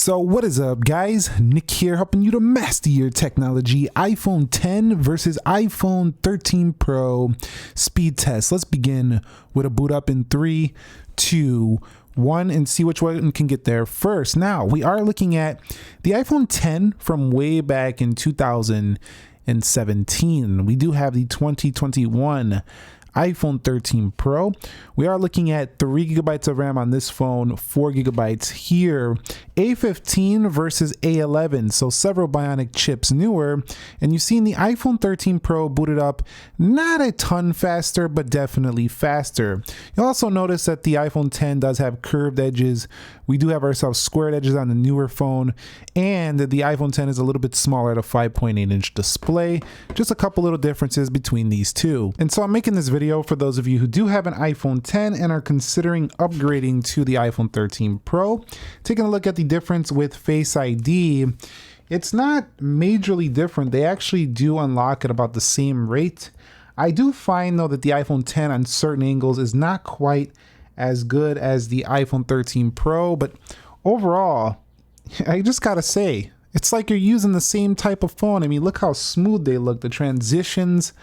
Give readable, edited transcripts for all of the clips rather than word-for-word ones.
So what is up, guys? Nick here, helping you to master your technology. iPhone 10 versus iPhone 13 Pro speed test. Let's begin with a boot up in 3, 2, 1 and see which one can get there first. Now, we are looking at the iPhone 10 from way back in 2017. We do have the 2021 iPhone 13 Pro. We are looking at 3 gigabytes of RAM on this phone, 4 gigabytes here. A15 versus A11, so several Bionic chips newer. And you've seen the iPhone 13 Pro booted up not a ton faster, but definitely faster. You'll also notice that the iPhone 10 does have curved edges. We do have ourselves squared edges on the newer phone, and the iPhone 10 is a little bit smaller at a 5.8-inch display. Just a couple little differences between these two. And so I'm making this video for those of you who do have an iPhone 10 and are considering upgrading to the iPhone 13 Pro. Taking a look at the difference with Face ID, it's not majorly different. They actually do unlock at about the same rate. I do find though that the iPhone 10 on certain angles is not quite as good as the iPhone 13 Pro, but overall, I just gotta say, it's like you're using the same type of phone. I mean, look how smooth they look, the transitions.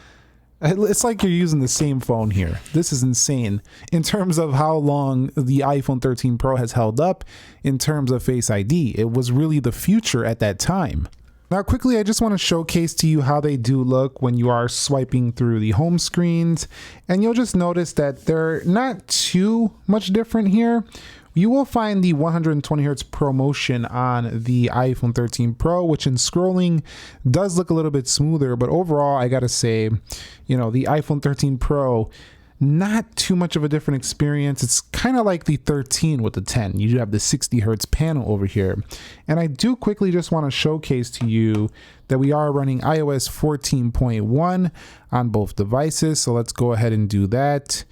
It's like you're using the same phone here. This is insane in terms of how long the iPhone 13 Pro has held up in terms of Face ID. It was really the future at that time. Now quickly, I just want to showcase to you how they do look when you are swiping through the home screens. And you'll just notice that they're not too much different here. You will find the 120 Hz ProMotion on the iPhone 13 Pro, which in scrolling does look a little bit smoother, but overall, I gotta say, you know, the iPhone 13 Pro, not too much of a different experience. It's kind of like the 13 with the 10. You do have the 60 Hz panel over here. And I do quickly just want to showcase to you that we are running iOS 14.1 on both devices. So let's go ahead and do that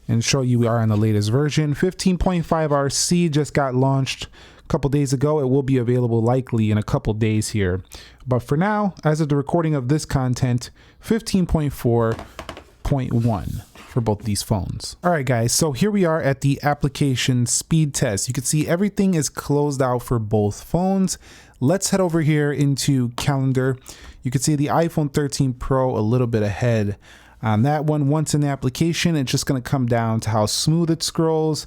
and show you we are on the latest version. 15.5 RC just got launched a couple days ago. It will be available likely in a couple days here. But for now, as of the recording of this content, 15.4.1 for both these phones. All right, guys, so here we are at the application speed test. You can see everything is closed out for both phones. Let's head over here into calendar. You can see the iPhone 13 Pro a little bit ahead on that one. Once in the application, it's just going to come down to how smooth it scrolls.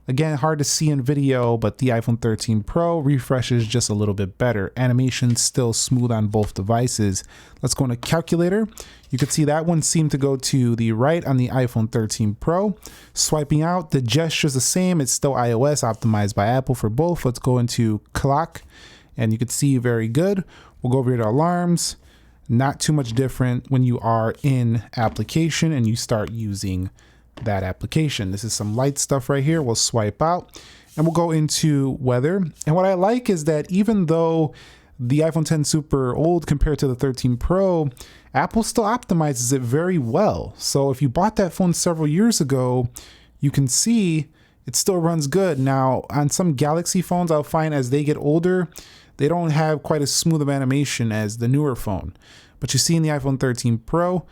Again, hard to see in video, but the iPhone 13 Pro refreshes just a little bit better. Animation's still smooth on both devices. Let's go into calculator. You can see that one seemed to go to the right on the iPhone 13 Pro. Swiping out, the gesture's the same. It's still iOS optimized by Apple for both. Let's go into clock, and you can see very good. We'll go over here to alarms. Not too much different when you are in application and you start using that application. This is some light stuff right here. We'll swipe out and we'll go into weather. And what I like is that even though the iPhone 10 is super old compared to the 13 Pro, Apple still optimizes it very well. So if you bought that phone several years ago, you can see it still runs good. Now on some Galaxy phones, I'll find as they get older, they don't have quite as smooth of animation as the newer phone. But you see in the iPhone 13 Pro, a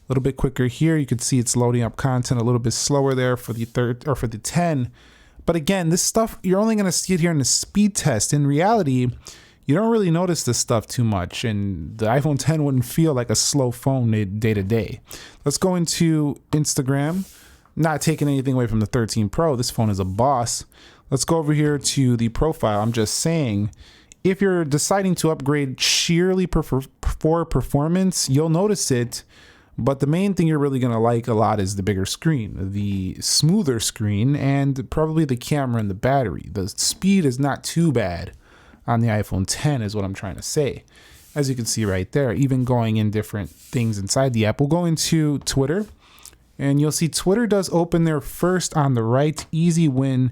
little bit quicker here. You can see it's loading up content a little bit slower there for the 10. But again, this stuff, you're only going to see it here in the speed test. In reality, you don't really notice this stuff too much, and the iPhone 10 wouldn't feel like a slow phone day to day. Let's go into Instagram. Not taking anything away from the 13 Pro. This phone is a boss. Let's go over here to the profile. I'm just saying, if you're deciding to upgrade sheerly for performance, you'll notice it. But the main thing you're really going to like a lot is the bigger screen, the smoother screen, and probably the camera and the battery. The speed is not too bad on the iPhone 10 is what I'm trying to say. As you can see right there, even going in different things inside the app. We'll go into Twitter, and you'll see Twitter does open there first on the right. Easy win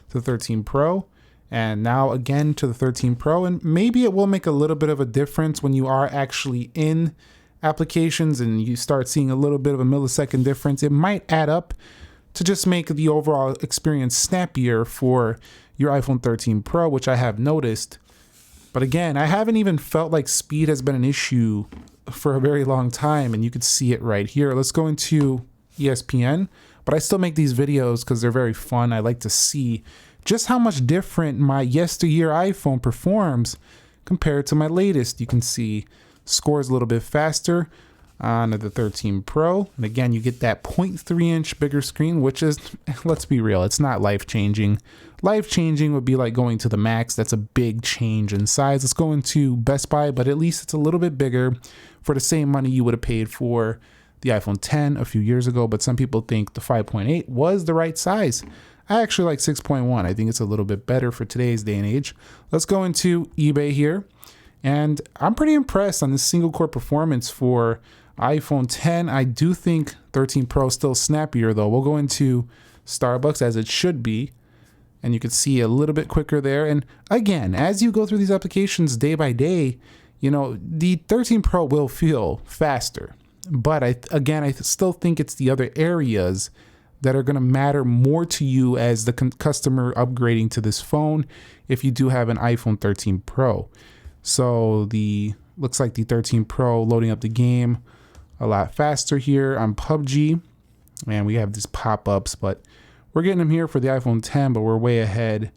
to the 13 Pro. And now again to the 13 Pro, and maybe it will make a little bit of a difference when you are actually in applications and you start seeing a little bit of a millisecond difference. It might add up to just make the overall experience snappier for your iPhone 13 Pro, which I have noticed. But again, I haven't even felt like speed has been an issue for a very long time, and you could see it right here. Let's go into ESPN, but I still make these videos because they're very fun. I like to see just how much different my yesteryear iPhone performs compared to my latest. You can see scores a little bit faster on the 13 Pro. And again, you get that 0.3 inch bigger screen, which is, let's be real, it's not life-changing. Life-changing would be like going to the Max. That's a big change in size. Let's go into Best Buy, but at least it's a little bit bigger for the same money you would have paid for the iPhone 10 a few years ago. But some people think the 5.8 was the right size. I actually like 6.1. I think it's a little bit better for today's day and age. Let's go into eBay here. And I'm pretty impressed on the single core performance for iPhone 10. I do think 13 Pro is still snappier though. We'll go into Starbucks as it should be. And you can see a little bit quicker there. And again, as you go through these applications day by day, you know, the 13 Pro will feel faster. But I still think it's the other areas that are going to matter more to you as the customer upgrading to this phone if you do have an iPhone 13 Pro. So looks like the 13 Pro loading up the game a lot faster here on PUBG. And we have these pop-ups, but we're getting them here for the iPhone 10, but we're way ahead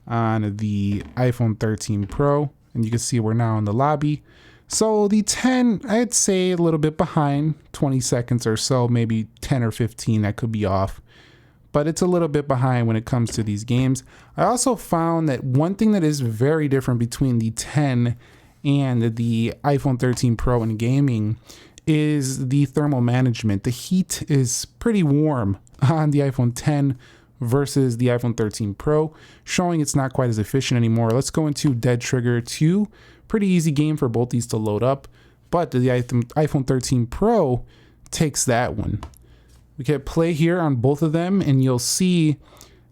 on the iPhone 13 Pro. And you can see we're now in the lobby. So the 10, I'd say a little bit behind, 20 seconds or so, maybe 10 or 15, that could be off. But it's a little bit behind when it comes to these games. I also found that one thing that is very different between the 10 and the iPhone 13 Pro in gaming is the thermal management. The heat is pretty warm on the iPhone 10 versus the iPhone 13 Pro, showing it's not quite as efficient anymore. Let's go into Dead Trigger 2. Pretty easy game for both these to load up, but the iPhone 13 Pro takes that one. We can play here on both of them, and you'll see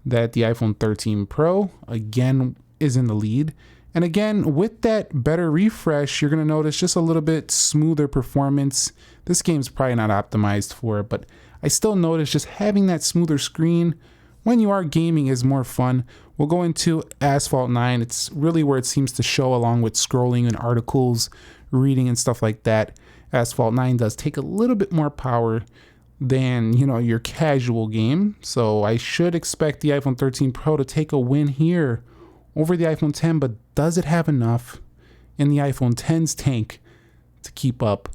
that the iPhone 13 Pro, again, is in the lead. And again, with that better refresh, you're going to notice just a little bit smoother performance. This game's probably not optimized for it, but I still notice just having that smoother screen when you are gaming is more fun. We'll go into Asphalt 9. It's really where it seems to show, along with scrolling and articles, reading and stuff like that. Asphalt 9 does take a little bit more power than, you know, your casual game. So I should expect the iPhone 13 Pro to take a win here over the iPhone 10, but does it have enough in the iPhone 10's tank to keep up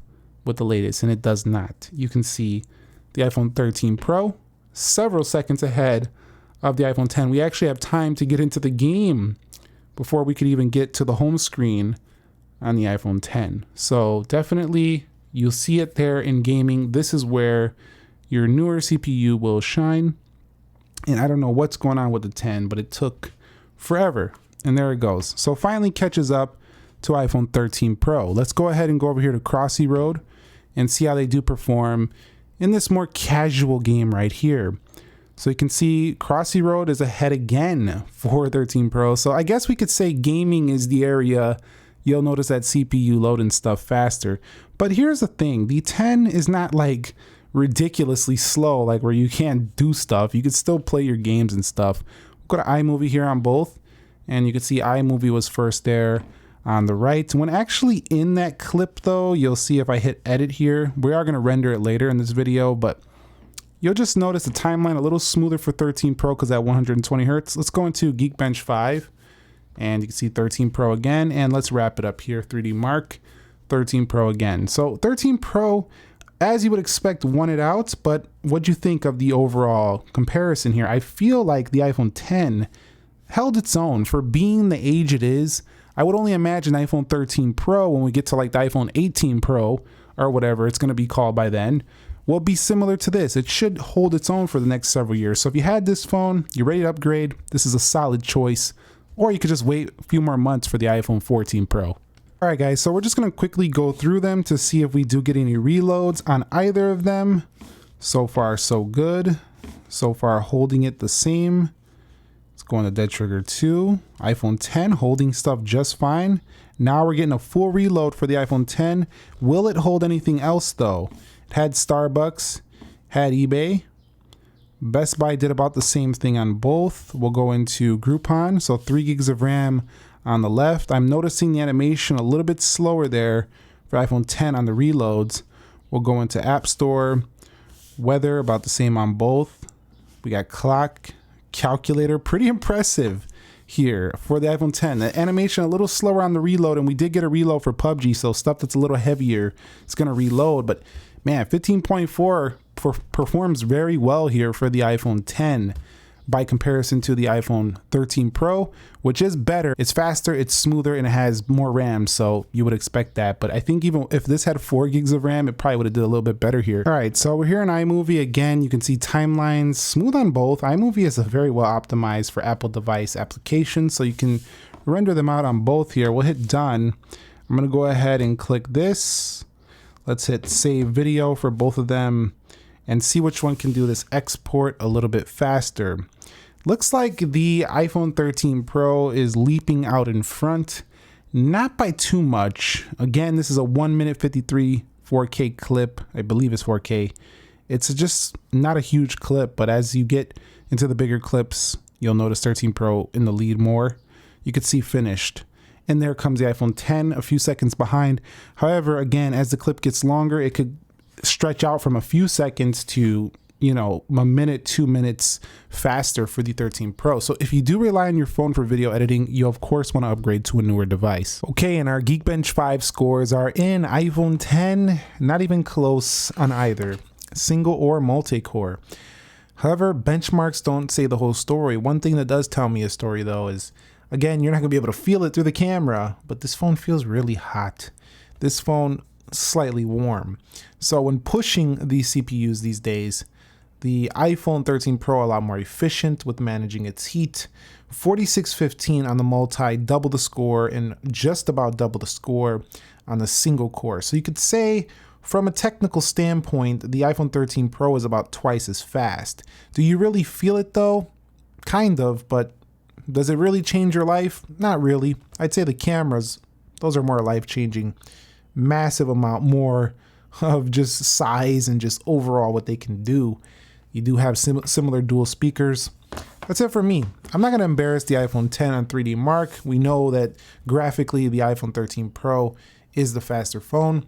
with the latest? And it does not. You can see the iPhone 13 Pro several seconds ahead of the iPhone 10. We actually have time to get into the game before we could even get to the home screen on the iPhone 10. So definitely you'll see it there in gaming. This is where your newer CPU will shine. And I don't know what's going on with the 10, but it took forever. And there it goes. So finally catches up to iPhone 13 Pro. Let's go ahead and go over here to Crossy Road and see how they do perform in this more casual game right here. So you can see Crossy Road is ahead again for 13 Pro. So I guess we could say gaming is the area you'll notice that CPU loading stuff faster. But here's the thing, the 10 is not like ridiculously slow, like where you can't do stuff. You could still play your games and stuff. We'll go to iMovie here on both, and you can see iMovie was first there on the right. When actually in that clip though, you'll see if I hit edit here, we are going to render it later in this video, but you'll just notice the timeline a little smoother for 13 Pro because at 120 Hertz. Let's go into Geekbench 5 and you can see 13 Pro again. And let's wrap it up here. 3D Mark, 13 Pro again. So 13 Pro, as you would expect, won it out. But what'd you think of the overall comparison here? I feel like the iPhone 10 held its own for being the age it is. I would only imagine iPhone 13 Pro, when we get to like the iPhone 18 Pro or whatever it's going to be called by then, will be similar to this. It should hold its own for the next several years. So if you had this phone, you're ready to upgrade, this is a solid choice. Or you could just wait a few more months for the iPhone 14 Pro. All right, guys, so we're just going to quickly go through them to see if we do get any reloads on either of them. So far, so good. So far, holding it the same. Let's go into Dead Trigger 2. iPhone 10 holding stuff just fine. Now we're getting a full reload for the iPhone 10. Will it hold anything else though? It had Starbucks, had eBay. Best Buy did about the same thing on both. We'll go into Groupon. So 3 gigs of RAM on the left. I'm noticing the animation a little bit slower there for iPhone 10 on the reloads. We'll go into App Store. Weather, about the same on both. We got clock, calculator. Pretty impressive here for the iPhone 10. The animation a little slower on the reload, and we did get a reload for PUBG, so stuff that's a little heavier, it's gonna reload. But man, 15.4 performs very well here for the iPhone 10 by comparison to the iPhone 13 Pro, which is better. It's faster, it's smoother, and it has more RAM, so you would expect that. But I think even if this had 4 gigs of RAM, it probably would have did a little bit better here. All right, so we're here in iMovie again. You can see timelines smooth on both. iMovie is a very well optimized for Apple device applications, so you can render them out on both here. We'll hit done. I'm gonna go ahead and click this. Let's hit save video for both of them and see which one can do this export a little bit faster. Looks like the iPhone 13 Pro is leaping out in front, not by too much. Again, this is a 1 minute 53 4K clip. I believe it's 4K. It's just not a huge clip, but as you get into the bigger clips, you'll notice 13 Pro in the lead more. You could see finished. And there comes the iPhone 10 a few seconds behind. However, again, as the clip gets longer, it could stretch out from a few seconds to, you know, a minute, 2 minutes faster for the 13 Pro. So if you do rely on your phone for video editing, you of course want to upgrade to a newer device. Okay, and our Geekbench 5 scores are in iPhone 10, not even close on either, single or multi-core. However, benchmarks don't say the whole story. One thing that does tell me a story though is, again, you're not gonna be able to feel it through the camera, but this phone feels really hot. This phone slightly warm. So when pushing these CPUs these days, the iPhone 13 Pro a lot more efficient with managing its heat. 4615 on the multi, double the score, and just about double the score on the single core. So you could say from a technical standpoint, the iPhone 13 Pro is about twice as fast. Do you really feel it though? Kind of, but does it really change your life? Not really. I'd say the cameras, those are more life-changing. Massive amount more of just size and just overall what they can do. You do have similar dual speakers. That's it for me. I'm not going to embarrass the iPhone 10 on 3D Mark. We know that graphically the iPhone 13 Pro is the faster phone.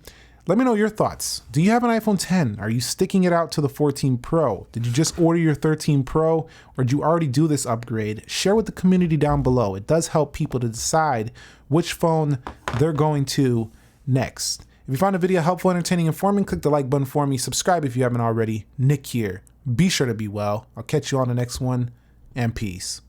Let me know your thoughts. Do you have an iPhone 10? Are you sticking it out to the 14 Pro? Did you just order your 13 Pro, or did you already do this upgrade? Share with the community down below. It does help people to decide which phone they're going to next. If you found the video helpful, entertaining, informing, click the like button for me. Subscribe if you haven't already. Nick here. Be sure to be well. I'll catch you on the next one, and peace.